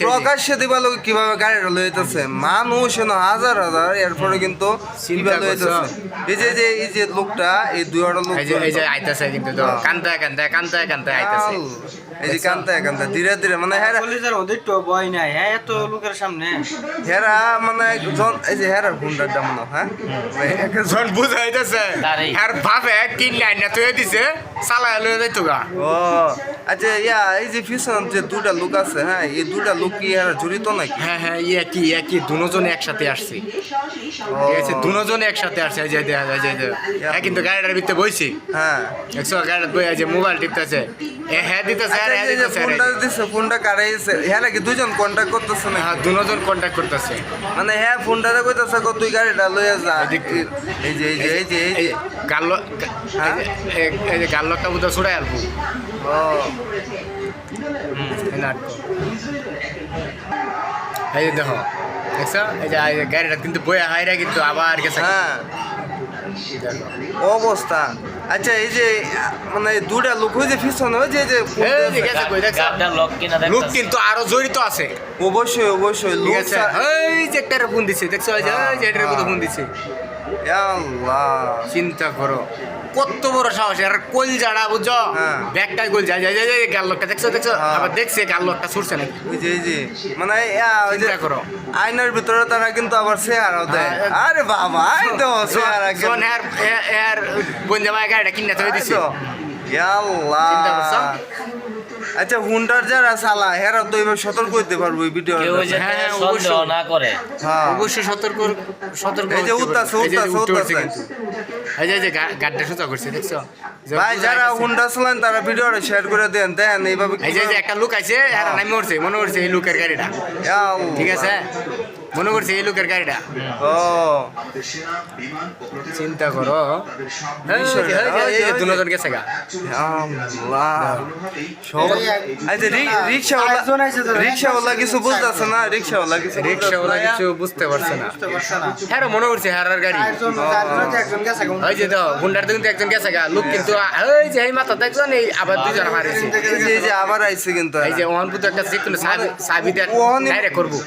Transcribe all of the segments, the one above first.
প্রকাশ্যে দিবালো কিভাবে গাড়িটা লইতেছে মানুষ হাজার হাজার এরপরে কিন্তু এই যে লোকটা এই দুইটা লোক আইতাছে কিন্তু কান্তা কান্তা কান্তা কান্তা আইতাছে এই যে কান্তা কান্তা ধীরে ধীরে মানে হেরা ভয় নাই হ্যাঁ এত লোকের সামনে হেরা মানে এই যে হেরার হুন্ডার দাম না হ্যাঁ জন বুঝাইতেছে আর ভাবে তিন লাইন না তুই দিছে চালায় লয়ে যাইতো গা ও আচ্ছা এই যে পিছন যে দুটা লোক আছে হ্যাঁ এই দুটা লোক কি এরা জড়িত নাকি হ্যাঁ হ্যাঁ কি দুজন একসাথে আসছে ঠিক আছে দুজন একসাথে আসছে এই যে হ্যাঁ কিন্তু গাড়িটার ভিতরে বইছি হ্যাঁ একশো গাড়িটা বই আছে মোবাইল টিপতেছে হ্যাঁ দিতেছে আর হ্যাঁ দিতেছে ফোনটা কাটাইছে হ্যাঁ নাকি দুজন কন্ট্যাক্ট করতেছে না হ্যাঁ দুজন কন্ট্যাক্ট করতেছে মানে হ্যাঁ ফোনটাতে কইতাছে তুই গাড়িটা লইয়া যা এই যে গাল্লো এই যে গাল্লোটা বুঝা ছুড়াই আলবো ও এই যে দেখো দেখছো এই যে গাড়িটা কিন্তু বইয়া হাইরা কিন্তু আবার গেছে হ্যাঁ অবস্থা আচ্ছা এই যে মানে দুটা লোক হয়ে যে পিছনে লোক কিন্তু আরো জড়িত আছে অবশ্যই অবশ্যই ঠিক আছে এই যে একটা ফোন দিছে দেখছো এই যে এটার মধ্যে ফোন দিছে আল্লাহ চিন্তা করো কত বড় সাহস আর কোল জাড়া বুঝছো ব্যাগটাই গোল যায় গাল লোকটা দেখছো আবার দেখছে গাল লোকটা ছুটছে নাকি এই যে মানে চিন্তা করো আয়নার ভিতরে তারা কিন্তু আবার চেহারা দেয় আরে বাবা আই তো চেহারা কোন এর বোন জামাই গাড়িটা কিনে তো দিছে আল্লাহ চিন্তা করছো আচ্ছা হুন্ডার যারা চালা হেরা তো এবার সতর্ক হইতে পারবো এই ভিডিও হ্যাঁ অবশ্যই না করে অবশ্যই সতর্ক এই যে উঠতাছে এই যে গাড়িটা সোজা করছে দেখছো ভাই যারা হুন্ডা চালান তারা ভিডিওটা শেয়ার করে দেন দেন এইভাবে এই যে একটা লোক আছে আর নামি উঠছে মনে করছে এই লোকের গাড়িটা ঠিক আছে মনে করছে এই লোকের গাড়িটা ও চিন্তা করো দুজন গেছে গা রিক্সাওয়ালা কিছু বুঝতেছে না রিক্সাওয়ালা কিছু বুঝতে পারছে না হ্যাঁ মনে করছে হারার গাড়ি ওই যে তো হুন্ডার কিন্তু একজন গেছে গা লোক কিন্তু ওই যে এই মাথা দেখছেন এই আবার দুজন হারিয়েছে এই যে আবার আইছে কিন্তু এই যে ওহানপুর একটা যেকোনো সাবি ডাইরেক্ট করবো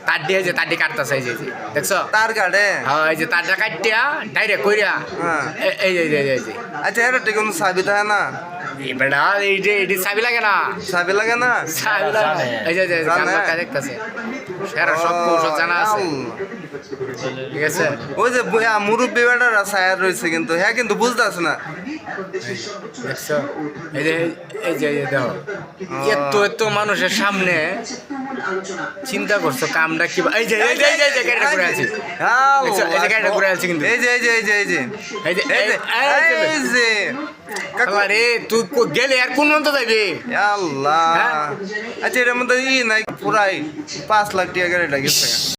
তার দিয়ে যে তার দিয়ে কাটতেছে এই যে দেখছো তার কাটে হ্যাঁ এই যে তারটা কাটিয়া ডাইরেক্ট কইরা এই যে আচ্ছা এর ঠিক কোনো সাবি থাকে না বেটা এই যে এটি সাবি লাগে না সাবি লাগে না সাবি লাগে এই যে গানটা দেখতেছে সেরা সব কৌশল জানা আছে ঠিক আছে ওই যে মুরব্বী বেটারা সায়ার রয়েছে কিন্তু হ্যাঁ কিন্তু বুঝতেছে না দেখছো এই যে দেখো এত মানুষের সামনে চিন্তা করছো কামটা কি এই যে গাড়িটা ঘুরে আছে এই যে গাড়িটা ঘুরে আছে কিন্তু এই যে আরে তুই গেলে আর কোন মন্ত্র যাইবে আল্লাহ আচ্ছা এর মধ্যে নাই পুরাই 5 লাখ টাকা গাড়িটা গেছে